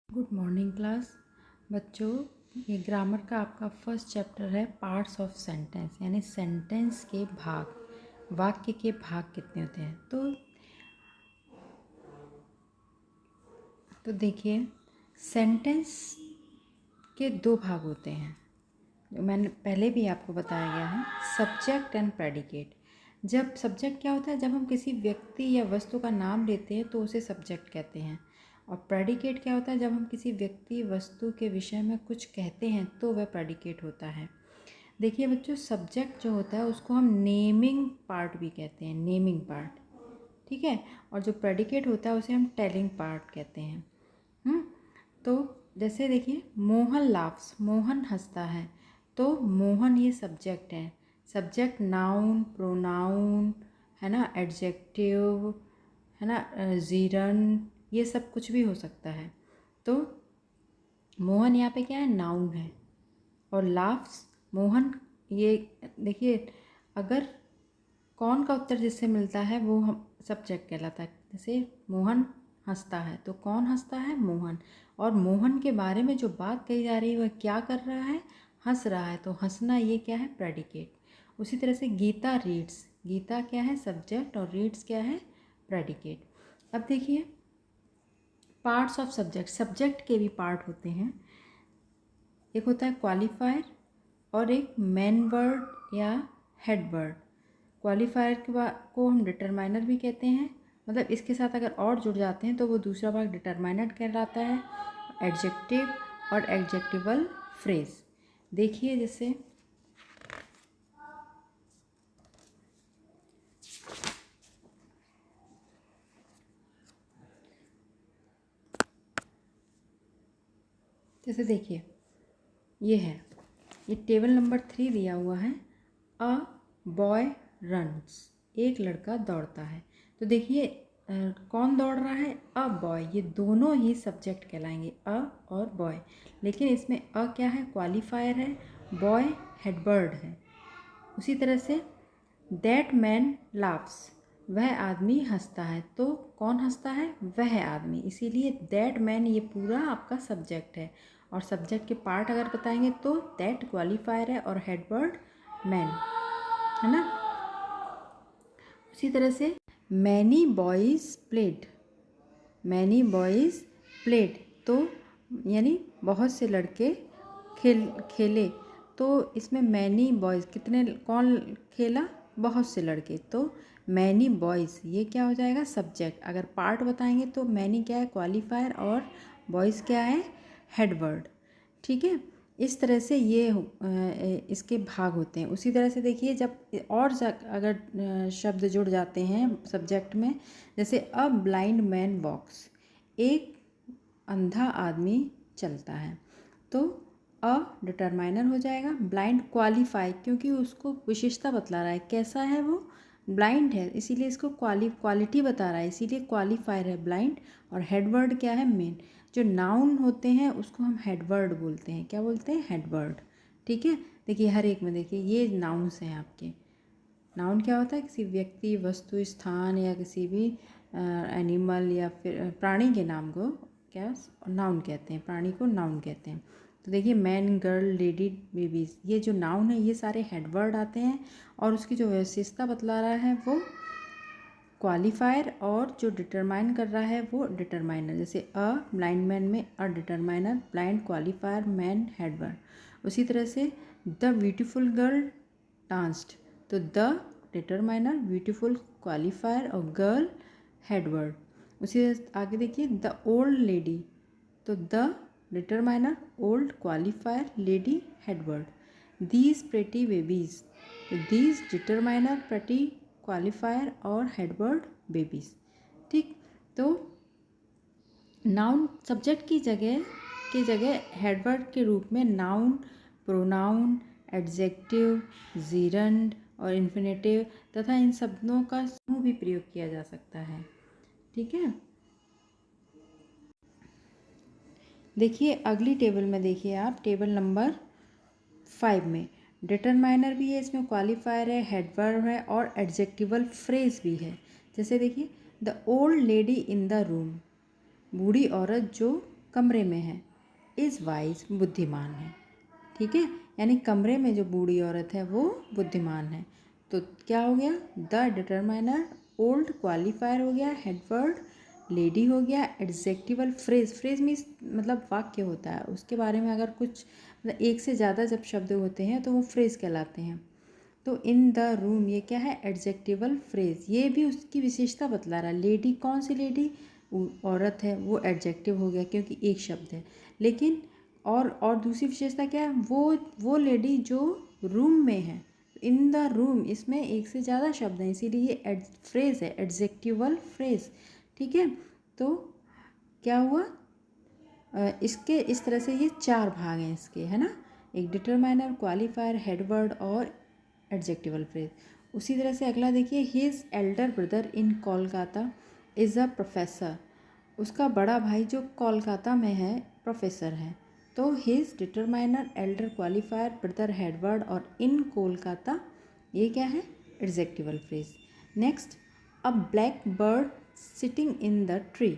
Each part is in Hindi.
गुड मॉर्निंग क्लास बच्चों। ये ग्रामर का आपका फर्स्ट चैप्टर है पार्ट्स ऑफ सेंटेंस, यानी सेंटेंस के भाग, वाक्य के भाग कितने होते हैं। तो देखिए, सेंटेंस के दो भाग होते हैं जो मैंने पहले भी आपको बताया गया है, सब्जेक्ट एंड प्रेडिकेट। जब सब्जेक्ट क्या होता है, जब हम किसी व्यक्ति या वस्तु का नाम लेते हैं तो उसे सब्जेक्ट कहते हैं। और प्रेडिकेट क्या होता है, जब हम किसी व्यक्ति वस्तु के विषय में कुछ कहते हैं तो वह प्रेडिकेट होता है। देखिए बच्चों, सब्जेक्ट जो होता है उसको हम नेमिंग पार्ट भी कहते हैं, नेमिंग पार्ट, ठीक है। और जो प्रेडिकेट होता है उसे हम टेलिंग पार्ट कहते हैं। तो जैसे देखिए, मोहन लाफ्स, मोहन हंसता है, तो मोहन ये सब्जेक्ट है। सब्जेक्ट नाउन, प्रोनाउन, है ना, एडजेक्टिव, है ना, जीरन, ये सब कुछ भी हो सकता है। तो मोहन यहाँ पे क्या है, नाउन है। और लाफ्स, मोहन, ये देखिए, अगर कौन का उत्तर जिससे मिलता है वो हम सब्जेक्ट कहलाता है। जैसे मोहन हंसता है, तो कौन हंसता है, मोहन। और मोहन के बारे में जो बात कही जा रही है वह क्या कर रहा है, हंस रहा है, तो हंसना ये क्या है, प्रेडिकेट। उसी तरह से गीता रीड्स, गीता क्या है, सब्जेक्ट, और रीड्स क्या है, प्रेडिकेट। अब देखिए, पार्ट्स ऑफ सब्जेक्ट, सब्जेक्ट के भी पार्ट होते हैं। एक होता है क्वालिफायर और एक मेन वर्ड या हेड वर्ड। क्वालिफायर को हम डिटरमाइनर भी कहते हैं, मतलब इसके साथ अगर और जुड़ जाते हैं तो वो दूसरा भाग डिटरमाइनर कहलाता है। एडजेक्टिव और एडजेक्टिवल फ्रेज। देखिए, जैसे देखिए, ये टेबल नंबर 3 दिया हुआ है। अ बॉय रन्स, एक लड़का दौड़ता है। तो देखिए, कौन दौड़ रहा है, अ बॉय, ये दोनों ही सब्जेक्ट कहलाएंगे, अ और बॉय। लेकिन इसमें अ क्या है, क्वालिफायर है, बॉय हेडवर्ड है। उसी तरह से दैट मैन लाफ्स, वह आदमी हंसता है, तो कौन हंसता है, वह आदमी, इसीलिए दैट मैन ये पूरा आपका सब्जेक्ट है। और सब्जेक्ट के पार्ट अगर बताएंगे तो दैट क्वालिफायर है और हेडवर्ड मैन, है ना। उसी तरह से many boys played, many boys played, तो यानी बहुत से लड़के खेले। तो इसमें मैनी बॉयज़, कितने, कौन खेला, बहुत से लड़के, तो मैनी बॉयज़ ये क्या हो जाएगा, सब्जेक्ट। अगर पार्ट बताएंगे तो मैनी क्या है, क्वालिफायर, और बॉयज़ क्या है, हेडवर्ड, ठीक है। इस तरह से ये इसके भाग होते हैं। उसी तरह से देखिए, जब और अगर शब्द जुड़ जाते हैं सब्जेक्ट में, जैसे अ ब्लाइंड मैन वॉक्स, एक अंधा आदमी चलता है, तो अ डिटरमाइनर हो जाएगा, ब्लाइंड क्वालिफाई, क्योंकि उसको विशेषता बतला रहा है, कैसा है वो, ब्लाइंड है, इसीलिए इसको क्वालिटी बता रहा है, इसीलिए क्वालिफायर है ब्लाइंड। और हेडवर्ड क्या है, मेन। जो नाउन होते हैं उसको हम हेडवर्ड बोलते हैं, क्या बोलते हैं, हेडवर्ड, ठीक है। देखिए, हर एक में देखिए, ये नाउन्स हैं आपके। नाउन क्या होता है, किसी व्यक्ति, वस्तु, स्थान या किसी भी एनिमल या फिर प्राणी के नाम को क्या नाउन कहते हैं, प्राणी को नाउन कहते हैं। तो देखिए, मैन, गर्ल, लेडी, बेबीज़, ये जो नाउन है ये सारे हेडवर्ड आते हैं। और उसकी जो विशेषता बतला रहा है वो क्वालिफायर, और जो डिटरमाइन कर रहा है वो डिटरमाइनर। जैसे अ ब्लाइंड मैन में a determiner, blind qualifier, man headword. उसी तरह से द ब्यूटीफुल गर्ल डांस्ड, तो द डिटरमाइनर, ब्यूटीफुल क्वालिफायर, और गर्ल हेडवर्ड। उसी आगे देखिए, द ओल्ड लेडी, तो the determiner, old qualifier, lady headword. These pretty babies, तो दीज डिटरमाइनर, प्रेटी क्वालिफायर, और हेडवर्ड बेबीज, ठीक। तो नाउन सब्जेक्ट की जगह हेडवर्ड के रूप में नाउन, प्रोनाउन, एडजेक्टिव, जीरंड और इन्फिनेटिव तथा इन शब्दों का समूह भी प्रयोग किया जा सकता है, ठीक है। देखिए, अगली टेबल में देखिए आप, टेबल नंबर 5 में डिटरमाइनर भी है, इसमें क्वालिफायर है, हेडवर्ब है, और एडजेक्टिवल फ्रेज भी है। जैसे देखिए, the old lady in the room, बूढ़ी औरत जो कमरे में है, इज़ वाइज बुद्धिमान है। ठीक है, यानी कमरे में जो बूढ़ी औरत है वो बुद्धिमान है। तो क्या हो गया, द डिटरमाइनर ओल्ड क्वालिफायर हो गया, हेडवर्ड लेडी हो गया, एडजेक्टिवल फ्रेज, फ्रेज मीन्स मतलब वाक्य होता है, उसके बारे में अगर कुछ मतलब एक से ज़्यादा जब शब्द होते हैं तो वो फ्रेज कहलाते हैं। तो इन द रूम ये क्या है, एडजेक्टिवल फ्रेज, ये भी उसकी विशेषता बतला रहा है। लेडी, कौन सी लेडी, औरत है, वो एडजेक्टिव हो गया क्योंकि एक शब्द है। लेकिन और दूसरी विशेषता क्या है, वो लेडी जो रूम में है। इन द रूम, इसमें एक से ज़्यादा शब्द हैं, इसीलिए ये फ्रेज है, एडजेक्टिवल फ्रेज। ठीक है, तो क्या हुआ, इसके इस तरह से ये 4 भाग हैं इसके, है ना, एक डिटरमाइनर, क्वालिफायर, हेडवर्ड और एडजेक्टिवल फ्रेज। उसी तरह से अगला देखिए, his Elder brother in Kolkata is a professor, उसका बड़ा भाई जो कोलकाता में है प्रोफेसर है। तो his determiner, elder, qualifier, brother, headword और इन कोलकाता, ये क्या है, adjectival phrase. Next, a black bird sitting in the tree,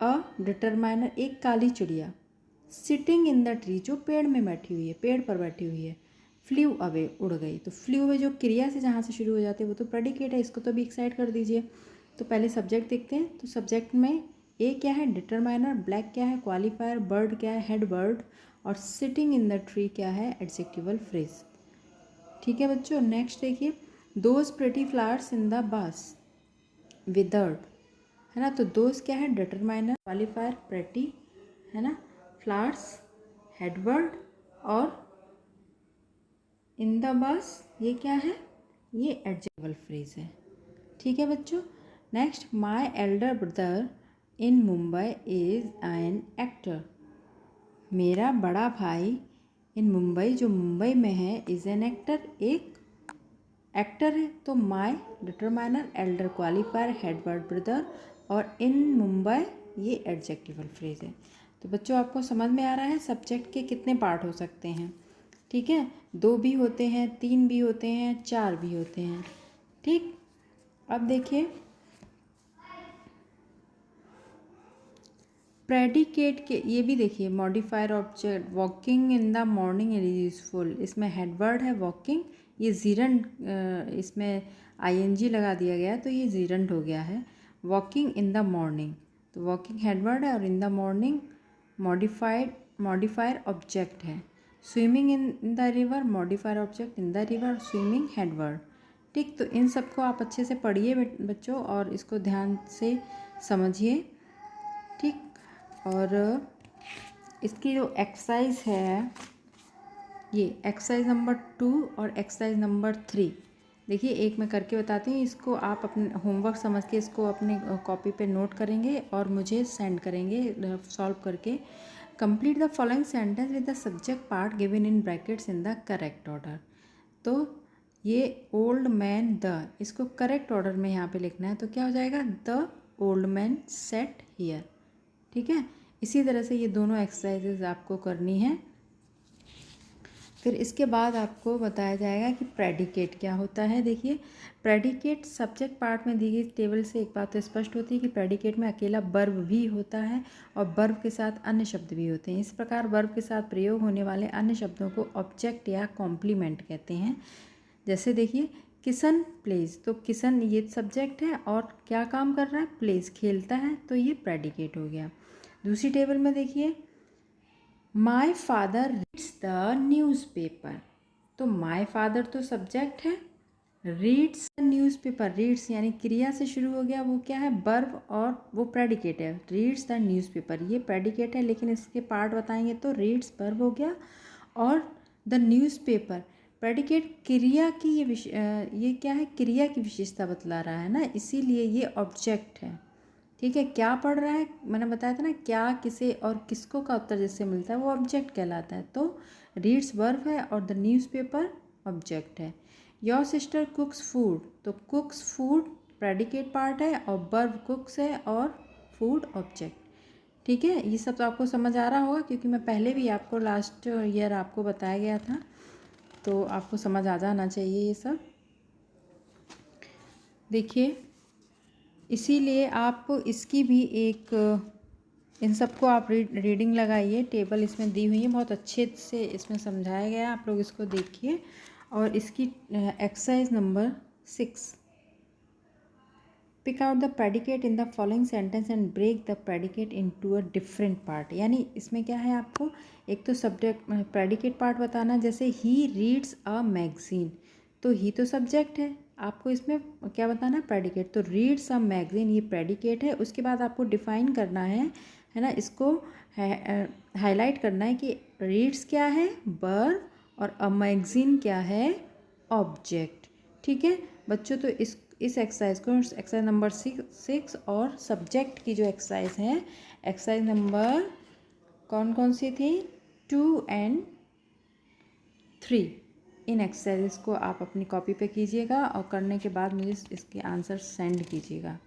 a determiner, एक काली चिड़िया, सिटिंग इन द ट्री, जो पेड़ में बैठी हुई है, पेड़ पर बैठी हुई है, फ्ल्यू अवे, उड़ गई। तो फ्ल्यू अवे जो क्रिया से जहाँ से शुरू हो जाती है वो तो प्रेडिकेट है, इसको तो भी एक साइड कर दीजिए। तो पहले सब्जेक्ट देखते हैं। तो सब्जेक्ट में ए क्या है, डिटरमाइनर, ब्लैक क्या है, क्वालिफायर, बर्ड क्या है, हेड बर्ड, और सिटिंग इन द ट्री क्या है, एडजेक्टिवल फ्रेज। ठीक है बच्चों, नेक्स्ट देखिए, those pretty flowers in the bus withered, है ना। तो दोस्त क्या है, डिटरमाइनर, क्वालिफायर, प्रेटी, है ना, फ्लावर्स, हेडवर्ड, और इन द बस, ये क्या है, ये एडजेक्टिवल फ्रेज है। ठीक है बच्चों, next, my elder brother in Mumbai is an actor, मेरा बड़ा भाई इन मुंबई, जो मुंबई में है, इज़ एन एक्टर, एक एक्टर है। तो my determiner, elder, qualifier, headword, brother, और इन मुंबई, ये एडजेक्टिवल फ्रेज है। तो बच्चों आपको समझ में आ रहा है सब्जेक्ट के कितने पार्ट हो सकते हैं। ठीक है, 2 भी होते हैं, 3 भी होते हैं, 4 भी होते हैं। ठीक, अब देखिए प्रेडिकेट के, ये भी देखिए, modifier object, walking in the morning is useful, इसमें हेडवर्ड है वॉकिंग, ये जीरंड, इसमें आईएनजी लगा दिया गया तो ये जीरंड हो गया है, वॉकिंग इन द मॉर्निंग। तो वॉकिंग हेडवर्ड है और in the morning modifier object है। Swimming in the river, modifier object in the river, swimming headword. ठीक, तो इन सबको आप अच्छे से पढ़िए बच्चों और इसको ध्यान से समझिए। ठीक, और इसकी जो एक्सरसाइज है, ये एक्सरसाइज नंबर 2 और एक्सरसाइज नंबर 3, देखिए एक मैं करके बताती हूँ, इसको आप अपने होमवर्क समझ के इसको अपने कॉपी पे नोट करेंगे और मुझे सेंड करेंगे सॉल्व करके। Complete the following sentence with the subject part given in brackets in the correct order. तो ये ओल्ड मैन, द, इसको करेक्ट ऑर्डर में यहाँ पे लिखना है, तो क्या हो जाएगा, the old man set here. ठीक है, इसी तरह से ये दोनों एक्सरसाइजेज आपको करनी है। फिर इसके बाद आपको बताया जाएगा कि प्रेडिकेट क्या होता है। देखिए, प्रेडिकेट सब्जेक्ट पार्ट में दी गई टेबल से एक बात तो स्पष्ट होती है कि प्रेडिकेट में अकेला वर्ब भी होता है और वर्ब के साथ अन्य शब्द भी होते हैं। इस प्रकार वर्ब के साथ प्रयोग होने वाले अन्य शब्दों को ऑब्जेक्ट या कॉम्प्लीमेंट कहते हैं। जैसे देखिए, किशन प्लेज, तो किशन ये सब्जेक्ट है और क्या काम कर रहा है, प्लेज, खेलता है, तो ये प्रेडिकेट हो गया। दूसरी टेबल में देखिए, my father reads the newspaper, तो माई फादर तो सब्जेक्ट है, रीड्स द न्यूज़पेपर, रीड्स यानी क्रिया से शुरू हो गया, वो क्या है, वर्ब, और वो प्रेडिकेट है। रीड्स द न्यूज़पेपर, ये प्रेडिकेट है लेकिन इसके पार्ट बताएंगे तो रीड्स वर्ब हो गया और द न्यूज़पेपर प्रेडिकेट क्रिया की, ये क्या है, क्रिया की विशेषता बतला रहा है ना, इसीलिए ये ऑब्जेक्ट है। ठीक है, क्या पढ़ रहा है, मैंने बताया था ना, क्या, किसे और किसको का उत्तर जिससे मिलता है वो ऑब्जेक्ट कहलाता है। तो रीड्स वर्ब है और द न्यूज़पेपर ऑब्जेक्ट है। योर सिस्टर कुक्स फूड, तो कुक्स फूड प्रेडिकेट पार्ट है और वर्ब कुक्स है और फूड ऑब्जेक्ट। ठीक है, ये सब तो आपको समझ आ रहा होगा क्योंकि मैं पहले भी आपको लास्ट ईयर आपको बताया गया था, तो आपको समझ आ जाना चाहिए ये सब। देखिए, इसीलिए आपको इसकी भी एक इन सबको आप रीडिंग लगाइए। टेबल इसमें दी हुई है, बहुत अच्छे से इसमें समझाया गया है, आप लोग इसको देखिए। और इसकी exercise number 6, pick out the predicate in the following sentence and break the predicate into a different part. यानी इसमें क्या है, आपको एक तो सब्जेक्ट प्रेडिकेट पार्ट बताना, जैसे ही रीड्स अ मैगजीन, तो ही तो सब्जेक्ट है, आपको इसमें क्या बताना है, प्रेडिकेट। तो रीड्स अ मैगजीन ये प्रेडिकेट है। उसके बाद आपको डिफाइन करना है ना, इसको हाईलाइट करना है कि रीड्स क्या है, वर्ब, और अ मैगजीन क्या है, ऑब्जेक्ट। ठीक है बच्चों, तो इस एक्सरसाइज को एक्सरसाइज नंबर 6 और सब्जेक्ट की जो एक्सरसाइज है, एक्सरसाइज नंबर कौन कौन सी थी, 2 एंड 3, इन एक्सरसाइजेस को आप अपनी कॉपी पे कीजिएगा और करने के बाद मुझे इसके आंसर सेंड कीजिएगा।